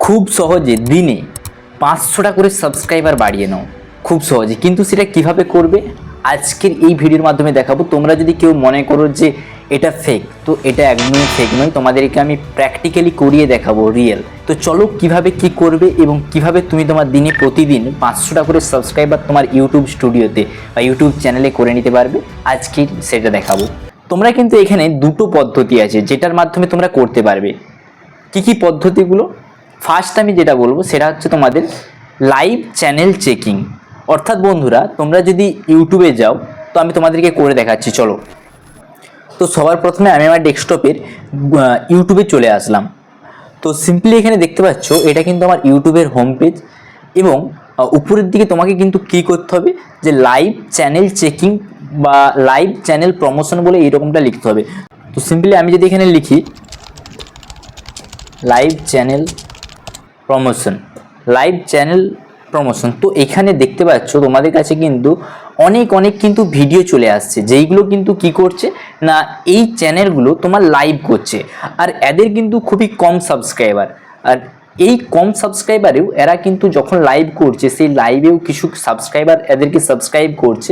খুব সহজে দিনে 500টা করে সাবস্ক্রাইবার বাড়িয়ে নাও, খুব সহজে। কিন্তু সেটা কিভাবে করবে আজকের এই ভিডিওর মাধ্যমে দেখাবো। তোমরা যদি কেউ মনে করো যে এটা ফেক, তো এটা একদমই ফেক নয়, তোমাদেরকে আমি প্র্যাকটিক্যালি করিয়ে দেখাবো রিয়েল। তো চলো কিভাবে কি করবে এবং কিভাবে তুমি তোমার দিনে প্রতিদিন 500টা করে সাবস্ক্রাইবার তোমার ইউটিউব স্টুডিওতে বা ইউটিউব চ্যানেলে করে নিতে পারবে, আজকে সেটা দেখাবো। তোমরা কিন্তু এখানে দুটো পদ্ধতি আছে যেটার মাধ্যমে তোমরা করতে পারবে। কি কি পদ্ধতিগুলো? ফার্স্ট আমি যেটা বলবো সেটা হচ্ছে তোমাদের লাইভ চ্যানেল চেকিং। অর্থাৎ বন্ধুরা, তোমরা যদি ইউটিউবে যাও, তো আমি তোমাদেরকে করে দেখাচ্ছি, চলো। তো সবার প্রথমে আমি আমার ডেস্কটপের ইউটিউবে চলে আসলাম। তো সিম্পলি এখানে দেখতে পাচ্ছ এটা কিন্তু আমার ইউটিউবের হোম পেজ, এবং উপরের দিকে তোমাকে কিন্তু কী করতে হবে যে লাইভ চ্যানেল চেকিং বা লাইভ চ্যানেল প্রমোশন বলে এইরকমটা লিখতে হবে। তো সিম্পলি আমি যদি এখানে লিখি live channel promotion, live channel promotion, তো এখানে দেখতে পাচ্ছ তোমাদের কাছে কিন্তু অনেক কিন্তু ভিডিও চলে আসছে, যেইগুলো কিন্তু কি করছে না এই চ্যানেলগুলো তোমার লাইভ করছে। আর এদের কিন্তু খুবই কম সাবস্ক্রাইবার, আর এই কম সাবস্ক্রাইবারেও এরা কিন্তু যখন লাইভ করছে সেই লাইভেও কিছু সাবস্ক্রাইবার এদেরকে সাবস্ক্রাইব করছে।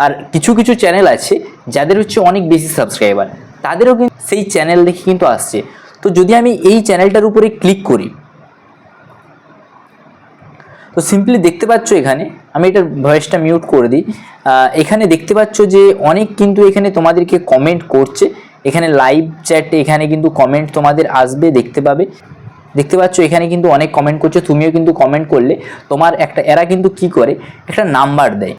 আর কিছু চ্যানেল আছে যাদের হচ্ছে অনেক বেশি সাবস্ক্রাইবার, তাদেরও কিন্তু সেই চ্যানেল দেখে কিন্তু আসছে। তো যদি আমি এই চ্যানেলটার উপরে ক্লিক করি, তো সিম্পলি দেখতে পাচ্ছ এখানে, আমি এটার ভয়েসটা মিউট করে দিই। এখানে দেখতে পাচ্ছ যে অনেক কিন্তু এখানে তোমাদেরকে কমেন্ট করছে। এখানে লাইভ চ্যাট, এখানে কিন্তু কমেন্ট তোমাদের আসবে, দেখতে পাচ্ছ এখানে কিন্তু অনেক কমেন্ট করছে। তুমিও কিন্তু কমেন্ট করলে তোমার একটা, এরা কিন্তু কি করে একটা নাম্বার দেয়,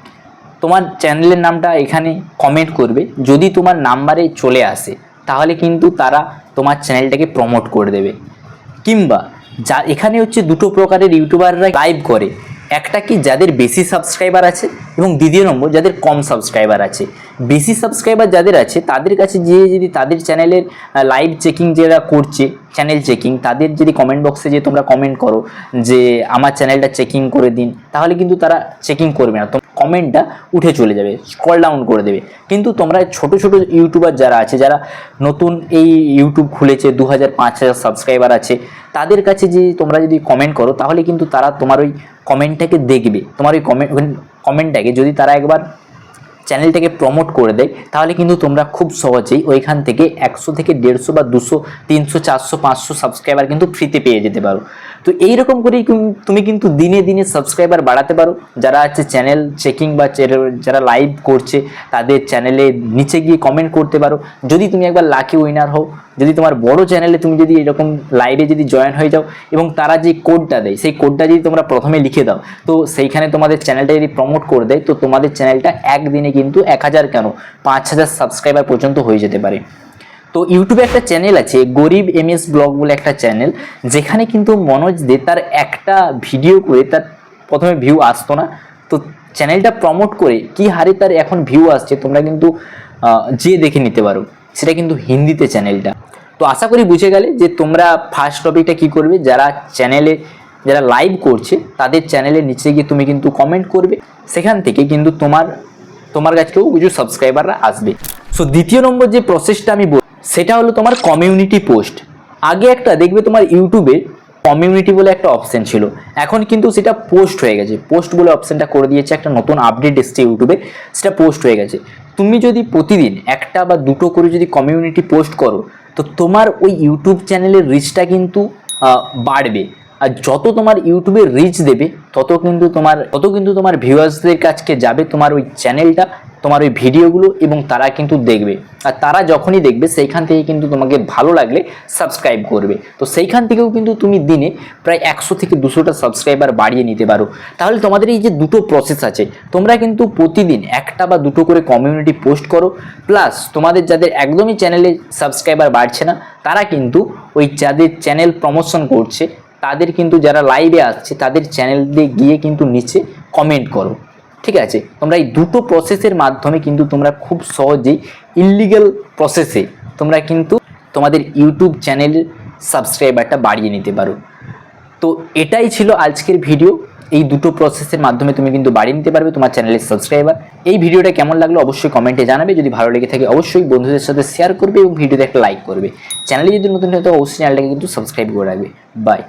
তোমার চ্যানেলের নামটা এখানে কমেন্ট করবে। যদি তোমার নাম্বারে চলে আসে তাহলে কিন্তু তারা তোমার চ্যানেলটাকে প্রমোট করে দেবে। কিংবা যা এখানে হচ্ছে দুটো প্রকারের ইউটিউবাররা লাইভ করে, একটা কি যাদের বেশি সাবস্ক্রাইবার আছে, এবং দ্বিতীয় নম্বর যাদের কম সাবস্ক্রাইবার আছে। বেশি সাবস্ক্রাইবার যাদের আছে তাদের কাছে যে যদি তাদের চ্যানেলের লাইভ চেকিং যারা করছে, চ্যানেল চেকিং, তাদের যদি কমেন্ট বক্সে যে তোমরা কমেন্ট করো যে আমার চ্যানেলটা চেকিং করে দিন, তাহলে কিন্তু তারা চেকিং করবে না, কমেন্টটা উঠে চলে যাবে, স্ক্রল ডাউন করে দেবে। কিন্তু তোমরা ছোট ইউটিউবার যারা আছে, যারা নতুন এই ইউটিউব খুলেছে, 2000-5000 সাবস্ক্রাইবার আছে, তাদের কাছে যে তোমরা যদি কমেন্ট করো তাহলে কিন্তু তারা তোমার ওই কমেন্টটাকে দেখবে। তোমার ওই কমেন্টটাকে যদি তারা একবার চ্যানেলটাকে প্রমোট করে দেয়, তাহলে কিন্তু তোমরা খুব সহজেই ওইখান থেকে 100 থেকে 150 বা 200, 300, 400, 500 সাবস্ক্রাইবার কিন্তু ফ্রিতে পেয়ে যেতে পারো। তো এইরকম করেই তুমি কিন্তু দিনে সাবস্ক্রাইবার বাড়াতে পারো। যারা আছে চ্যানেল চেকিং বা যারা লাইভ করছে, তাদের চ্যানেলে নিচে গিয়ে কমেন্ট করতে পারো। যদি তুমি একবার লাকি উইনার হও, যদি তোমার বড় চ্যানেলে তুমি যদি এরকম লাইভে যদি জয়েন হয়ে যাও, এবং তারা যে কোডটা দেয় সেই কোডটা যদি তোমরা প্রথমে লিখে দাও, তো সেইখানে তোমাদের চ্যানেলটা যদি প্রমোট করে দেয়, তো তোমাদের চ্যানেলটা একদিনে কিন্তু 1000 কেন 5000 সাবস্ক্রাইবার পর্যন্ত হয়ে যেতে পারে। তো ইউটিউবে একটা চ্যানেল আছে গরিব MS ব্লগ বলে একটা চ্যানেল, যেখানে কিন্তু মনোজ দে তার একটা ভিডিও করে তার প্রথমে ভিউ আসতো না, তো চ্যানেলটা প্রমোট করে কি হারে তার এখন ভিউ আসছে, তোমরা কিন্তু যে দেখে নিতে পারো। সেটা কিন্তু হিন্দিতে চ্যানেলটা। তো আশা করি বুঝে গেলে যে তোমরা ফার্স্ট টপিকটা কি করবে। যারা লাইভ করছে তাদের চ্যানেলের নিচে গিয়ে তুমি কিন্তু কমেন্ট করবে, সেখান থেকে কিন্তু তোমার কাছেও কিছু সাবস্ক্রাইবাররা আসবে। সো দ্বিতীয় নম্বর যে প্রসেসটা আমি বলবো সেটা হলো তোমার কমিউনিটি পোস্ট। আগে একটা দেখবে তোমার ইউটিউবে কমিউনিটি বলে একটা অপশন ছিল, এখন কিন্তু সেটা পোস্ট হয়ে গেছে। পোস্ট বলে অপশনটা করে দিয়েছে, একটা নতুন আপডেট এসছে ইউটিউবে, সেটা পোস্ট হয়ে গেছে। তুমি যদি প্রতিদিন একটা বা দুটো করে যদি কমিউনিটি পোস্ট করো, তো তোমার ওই ইউটিউব চ্যানেলের রিচটা কিন্তু বাড়বে। আর যত তোমার ইউটিউবে রিচ দেবে তত কিন্তু তোমার ভিউয়ার্সদের কাছে যাবে তোমার ওই চ্যানেলটা, তোমার ওই ভিডিওগুলো, এবং তারা কিন্তু দেখবে। আর তারা যখনই দেখবে সেইখান থেকে কিন্তু তোমাকে ভালো লাগলে সাবস্ক্রাইব করবে। তো সেইখান থেকেও কিন্তু তুমি দিনে প্রায় 100 থেকে 200টা সাবস্ক্রাইবার বাড়িয়ে নিতে পারো। তাহলে তোমাদের এই যে দুটো প্রসেস আছে, তোমরা কিন্তু প্রতিদিন একটা বা দুটো করে কমিউনিটি পোস্ট করো, প্লাস তোমাদের যাদের একদমই চ্যানেলে সাবস্ক্রাইবার বাড়ছে না, তারা কিন্তু ওই যাদের চ্যানেল প্রমোশন করছে, তাদের কিন্তু যারা লাইভে আসছে তাদের চ্যানেলে গিয়ে কিন্তু নিচে কমেন্ট করো। ঠিক আছে, তোমরা এই দুটো প্রসেসের মাধ্যমে কিন্তু তোমরা খুব সহজেই ইললিগ্যাল প্রসেসে তোমরা কিন্তু তোমাদের ইউটিউব চ্যানেলের সাবস্ক্রাইবারটা বাড়িয়ে নিতে পারো। তো এটাই ছিল আজকের ভিডিও। এই দুটো প্রসেসের মাধ্যমে তুমি কিন্তু বাড়িয়ে নিতে পারবে তোমার চ্যানেলের সাবস্ক্রাইবার। এই ভিডিওটা কেমন লাগলো অবশ্যই কমেন্টে জানাবে। যদি ভালো লেগে থাকে অবশ্যই বন্ধুদের সাথে শেয়ার করবে এবং ভিডিওতে একটা লাইক করবে। চ্যানেলে যদি নতুন হয় তো অবশ্যই চ্যানেলটাকে কিন্তু সাবস্ক্রাইব করে রাখবে। বাই।